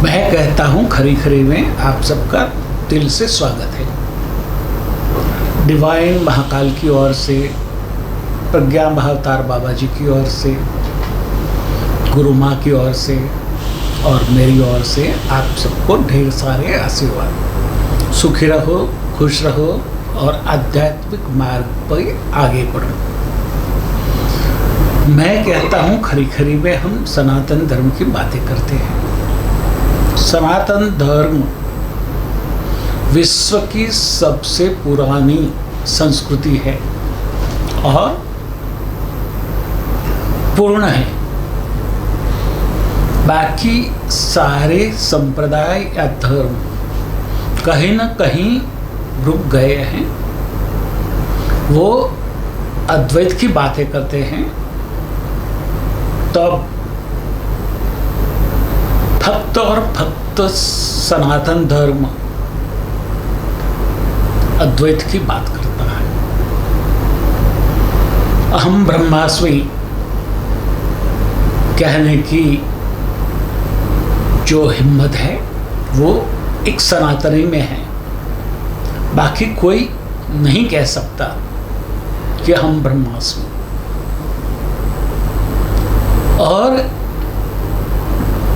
मैं कहता हूँ खरी खरी में आप सबका दिल से स्वागत है। डिवाइन महाकाल की ओर से, प्रज्ञा महाअवतार बाबा जी की ओर से, गुरु माँ की ओर से और मेरी ओर से आप सबको ढेर सारे आशीर्वाद। सुखी रहो, खुश रहो और आध्यात्मिक मार्ग पर आगे बढ़ो। मैं कहता हूँ खरी खरी में हम सनातन धर्म की बातें करते हैं। सनातन धर्म विश्व की सबसे पुरानी संस्कृति है और पूर्ण है। बाकी सारे संप्रदाय या धर्म कहीं न कहीं रुक गए हैं। वो अद्वैत की बातें करते हैं, तब भक्त और भक्त सनातन धर्म अद्वैत की बात करता है। अहम ब्रह्मास्मि कहने की जो हिम्मत है वो एक सनातनी में है। बाकी कोई नहीं कह सकता कि हम ब्रह्मास्मि। और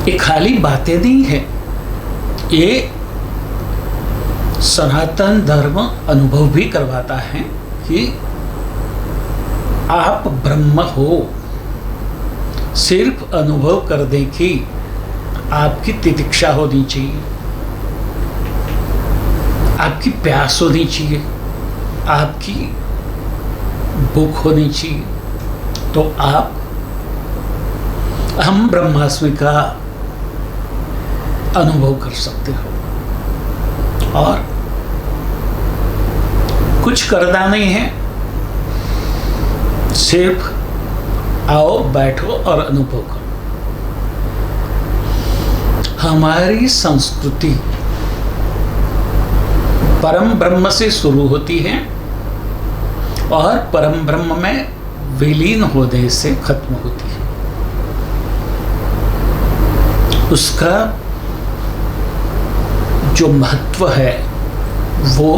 ये खाली बातें नहीं है, ये सनातन धर्म अनुभव भी करवाता है कि आप ब्रह्म हो। सिर्फ अनुभव कर दें कि आपकी तितिक्षा होनी चाहिए, आपकी प्यास होनी चाहिए, आपकी भूख होनी चाहिए, तो आप हम ब्रह्मास्मि का अनुभव कर सकते हो। और कुछ करना नहीं है, सिर्फ आओ, बैठो और अनुभव करो। हमारी संस्कृति परम ब्रह्म से शुरू होती है और परम ब्रह्म में विलीन होने से खत्म होती है। उसका जो महत्व है वो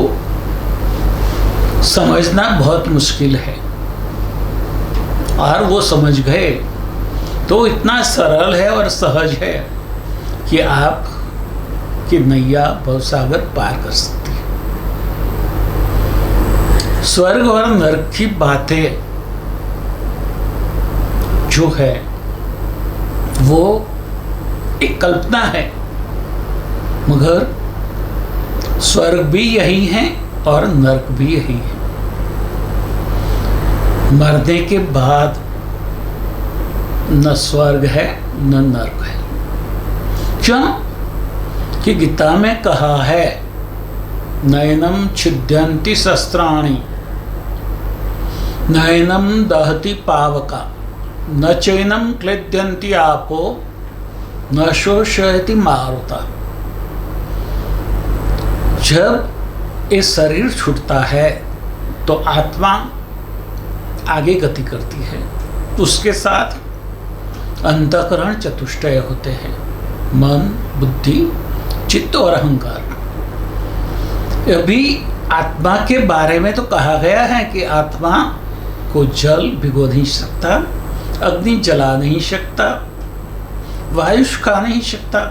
समझना बहुत मुश्किल है, और वो समझ गए तो इतना सरल है और सहज है कि आप की नैया भवसागर पार कर सकती है। स्वर्ग और नरक की बातें जो है वो एक कल्पना है, मगर स्वर्ग भी यही है और नरक भी यही है। मरने के बाद न स्वर्ग है न नरक है। क्यों? कि गीता में कहा है, नयनम छिद्यन्ति शस्त्राणि नयनम दहति पावका न चैनम क्लेद्यन्ति आपो न शोषयति मारुता। जब ये शरीर छूटता है तो आत्मा आगे गति करती है, उसके साथ अंतःकरण चतुष्टय होते हैं, मन, बुद्धि, चित्त और अहंकार। अभी आत्मा के बारे में तो कहा गया है कि आत्मा को जल भिगो नहीं सकता, अग्नि जला नहीं सकता, वायु सुखा नहीं सकता,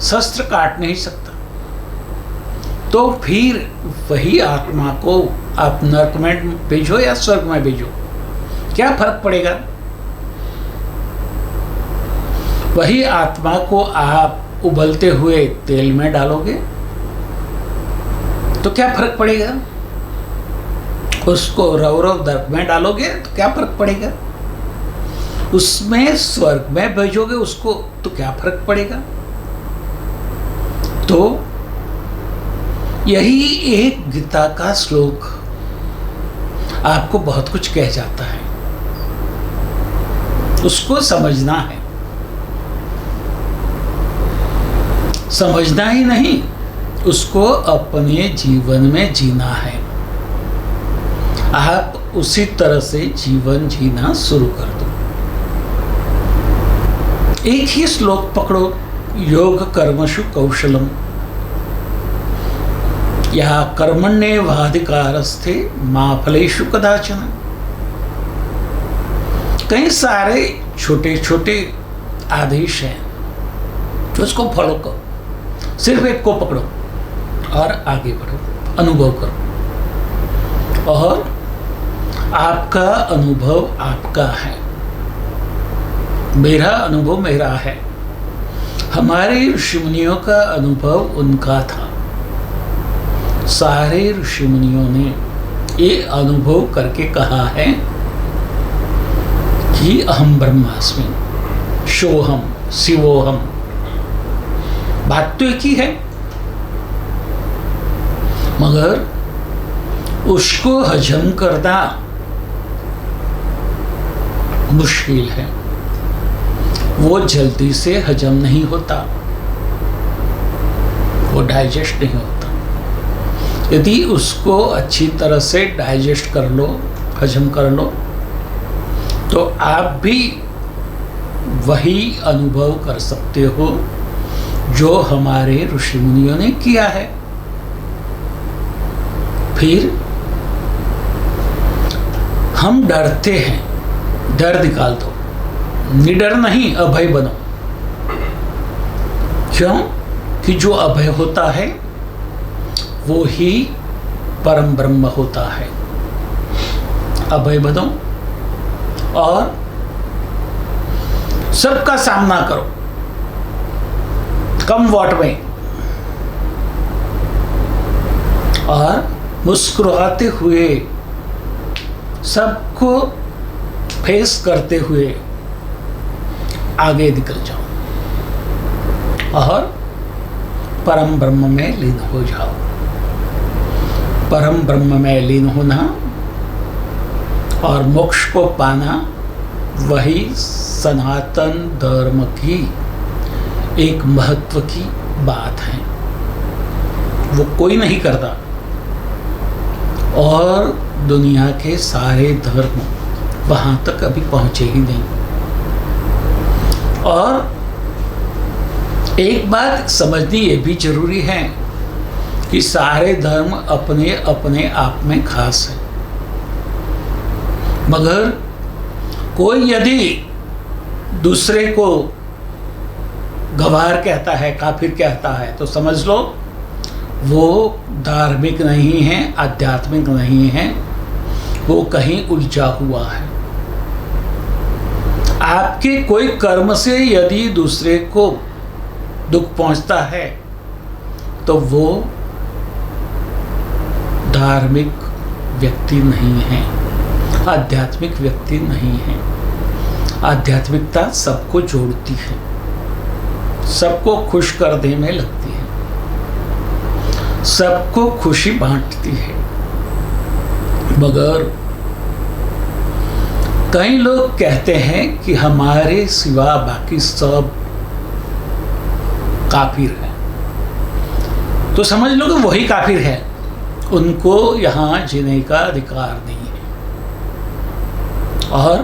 शस्त्र काट नहीं सकता। तो फिर वही आत्मा को आप नरक में भेजो या स्वर्ग में भेजो, क्या फर्क पड़ेगा? वही आत्मा को आप उबलते हुए तेल में डालोगे तो क्या फर्क पड़ेगा? उसको रौरव नरक में डालोगे तो क्या फर्क पड़ेगा? उसमें स्वर्ग में भेजोगे उसको तो क्या फर्क पड़ेगा? तो यही एक गीता का श्लोक आपको बहुत कुछ कह जाता है, उसको समझना है। समझना ही नहीं, उसको अपने जीवन में जीना है। आप उसी तरह से जीवन जीना शुरू कर दो। एक ही श्लोक पकड़ो, योग कर्मसु कौशलम या कर्मण्येवाधिकारस्थे मा फलेषु कदाचन। कई सारे छोटे छोटे आदेश हैं, उसको फॉलो करो, सिर्फ एक को पकड़ो और आगे बढ़ो, अनुभव करो। और आपका अनुभव आपका है, मेरा अनुभव मेरा है। हमारे ऋषि मुनियों का अनुभव उनका था। सारे ऋषि मुनियों ने ये अनुभव करके कहा है कि अहम ब्रह्मास्मि, सोहम, शिवोहम। बात तो एक ही है, मगर उसको हजम करना मुश्किल है, वो जल्दी से हजम नहीं होता, वो डाइजेस्ट नहीं होता। यदि उसको अच्छी तरह से डाइजेस्ट कर लो, हजम कर लो, तो आप भी वही अनुभव कर सकते हो जो हमारे ऋषि मुनियों ने किया है। फिर हम डरते हैं, डर निकाल दो, निडर नहीं, अभय बनो। क्यों? कि जो अभय होता है वो ही परम ब्रह्म होता है। अभय बनो और सबका सामना करो, कम वॉट में, और मुस्कुराते हुए, सबको फेस करते हुए आगे निकल जाओ और परम ब्रह्म में लीन हो जाओ। परम ब्रह्म में लीन होना और मोक्ष को पाना वही सनातन धर्म की एक महत्व की बात है। वो कोई नहीं करता, और दुनिया के सारे धर्म वहाँ तक अभी पहुँचे ही नहीं। और एक बात समझनी ये भी जरूरी है कि सारे धर्म अपने अपने आप में खास है, मगर कोई यदि दूसरे को गवार कहता है, काफिर कहता है, तो समझ लो वो धार्मिक नहीं है, आध्यात्मिक नहीं है, वो कहीं उलझा हुआ है। आपके कोई कर्म से यदि दूसरे को दुख पहुंचता है तो वो धार्मिक व्यक्ति नहीं है, आध्यात्मिक व्यक्ति नहीं है। आध्यात्मिकता सबको जोड़ती है, सबको खुश करने में लगती है, सबको खुशी बांटती है। मगर कई लोग कहते हैं कि हमारे सिवा बाकी सब काफिर है, तो समझ लो कि वही काफिर है, उनको यहाँ जीने का अधिकार नहीं है। और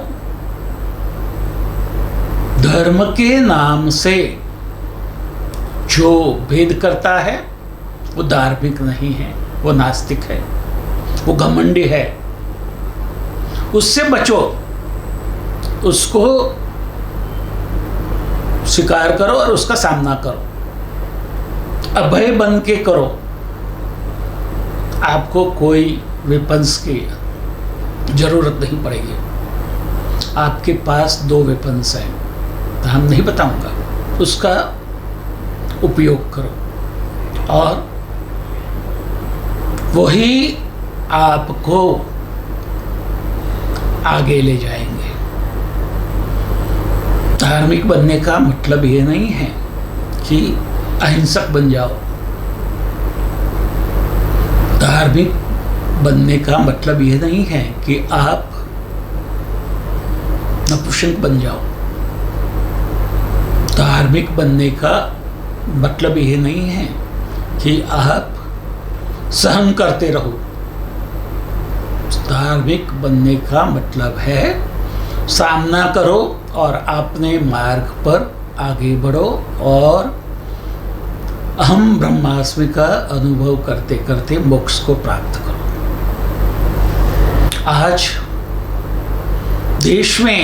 धर्म के नाम से जो भेद करता है वो धार्मिक नहीं है, वो नास्तिक है, वो घमंडी है। उससे बचो, उसको स्वीकार करो और उसका सामना करो, अभय बन के करो। आपको कोई वेपन्स की जरूरत नहीं पड़ेगी। आपके पास 2 वेपन्स हैं, तो हम नहीं बताऊंगा, उसका उपयोग करो और वही आपको आगे ले जाएंगे। धार्मिक बनने का मतलब ये नहीं है कि अहिंसक बन जाओ। धार्मिक बनने का मतलब ये नहीं है कि आप नपुंसक बन जाओ। धार्मिक बनने का मतलब ये नहीं है कि आप सहन करते रहो। धार्मिक बनने का मतलब है सामना करो और अपने मार्ग पर आगे बढ़ो और अहम ब्रह्मास्मि का अनुभव करते करते मोक्ष को प्राप्त करो। आज देश में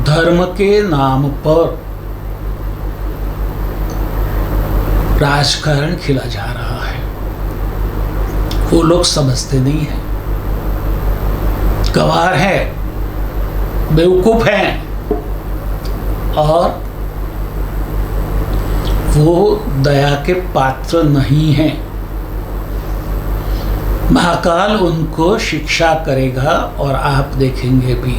धर्म के नाम पर राजकारण खेला जा रहा है। वो लोग समझते नहीं है, गंवार है, बेवकूफ हैं और वो दया के पात्र नहीं हैं। महाकाल उनको शिक्षा करेगा और आप देखेंगे भी।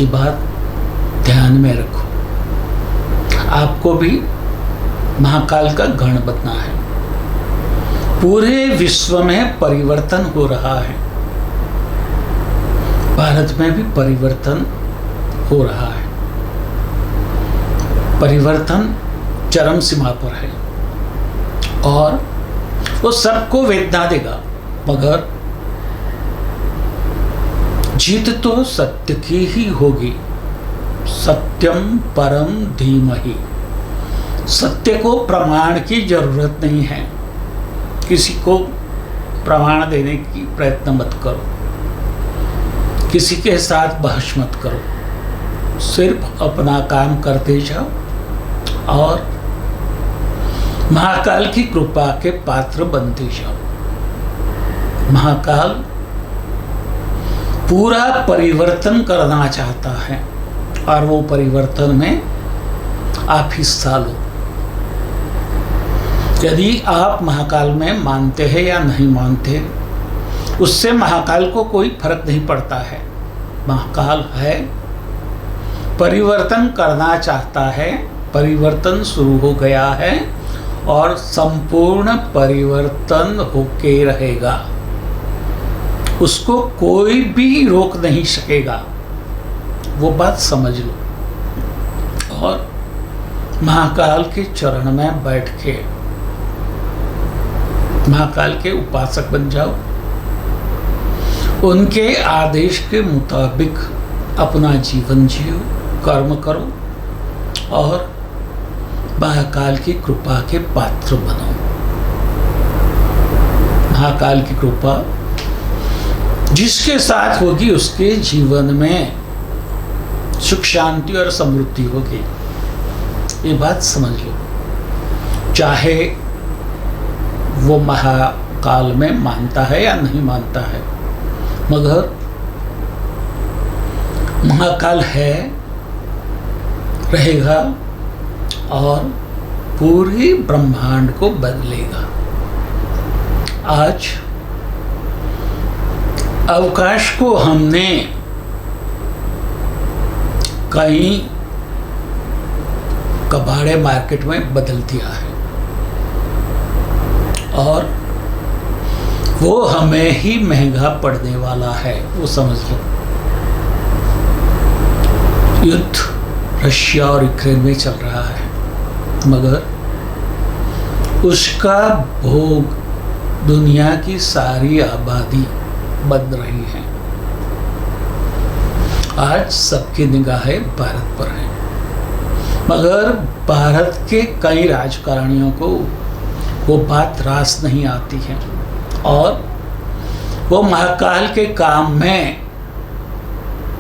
ये बात ध्यान में रखो। आपको भी महाकाल का गण बनना है। पूरे विश्व में परिवर्तन हो रहा है, भारत में भी परिवर्तन हो रहा है। परिवर्तन चरम सीमा पर है और वो सबको वेदना देगा, मगर जीत तो सत्य की ही होगी। सत्यम परम धीमहि। सत्य को प्रमाण की जरूरत नहीं है। किसी को प्रमाण देने की प्रयत्न मत करो, किसी के साथ बहस मत करो। सिर्फ अपना काम करते जाओ और महाकाल की कृपा के पात्र बनते जाओ। महाकाल पूरा परिवर्तन करना चाहता है और वो परिवर्तन में आप हिस्सा लो। यदि आप महाकाल में मानते हैं या नहीं मानते, उससे महाकाल को कोई फर्क नहीं पड़ता है। महाकाल है, परिवर्तन करना चाहता है, परिवर्तन शुरू हो गया है और संपूर्ण परिवर्तन होके रहेगा। उसको कोई भी रोक नहीं सकेगा। वो बात समझ लो और महाकाल के चरण में बैठ के महाकाल के उपासक बन जाओ। उनके आदेश के मुताबिक अपना जीवन जियो, कर्म करो और महाकाल की कृपा के पात्र बनो। महाकाल की कृपा जिसके साथ होगी उसके जीवन में सुख शांति और समृद्धि होगी। ये बात समझ लो। चाहे वो महाकाल में मानता है या नहीं मानता है, मगर महाकाल है, रहेगा और पूरे ब्रह्मांड को बदलेगा। आज अवकाश को हमने कई कबाड़े मार्केट में बदल दिया है और वो हमें ही महंगा पड़ने वाला है। वो समझ लो। युद्ध रशिया और यूक्रेन में चल रहा है, मगर उसका भोग दुनिया की सारी आबादी बन रही है। आज सबकी निगाहें भारत पर है, मगर भारत के कई राजकारणियों को वो बात रास नहीं आती है और वो महाकाल के काम में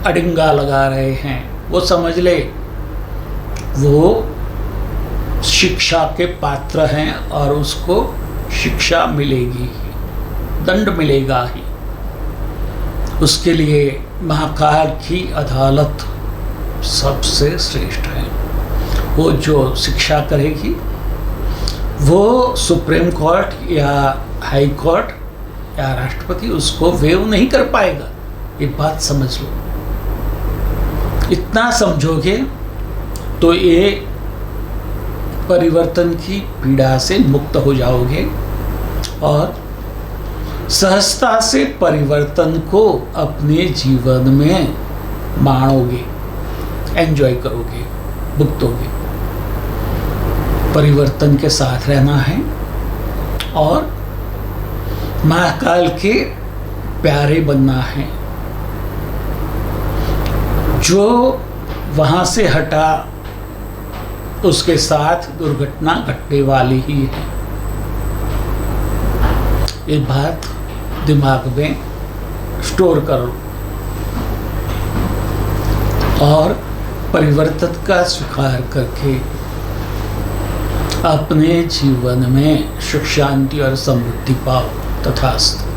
अडिंगा लगा रहे हैं। वो समझ ले वो शिक्षा के पात्र हैं और उसको शिक्षा मिलेगी ही, दंड मिलेगा ही। उसके लिए महाकाल की अदालत सबसे श्रेष्ठ है। वो जो शिक्षा करेगी वो सुप्रीम कोर्ट या हाई कोर्ट या राष्ट्रपति उसको वेव नहीं कर पाएगा। ये बात समझ लो। इतना समझोगे तो ये परिवर्तन की पीड़ा से मुक्त हो जाओगे और सहजता से परिवर्तन को अपने जीवन में माणोगे, एंजॉय करोगे, भुगतोगे। परिवर्तन के साथ रहना है और महाकाल के प्यारे बनना है। जो वहाँ से हटा, उसके साथ दुर्घटना घटने वाली ही है। ये बात दिमाग में स्टोर करो और परिवर्तन का स्वीकार करके अपने जीवन में सुख शांति और समृद्धि पाओ। तथास्तु।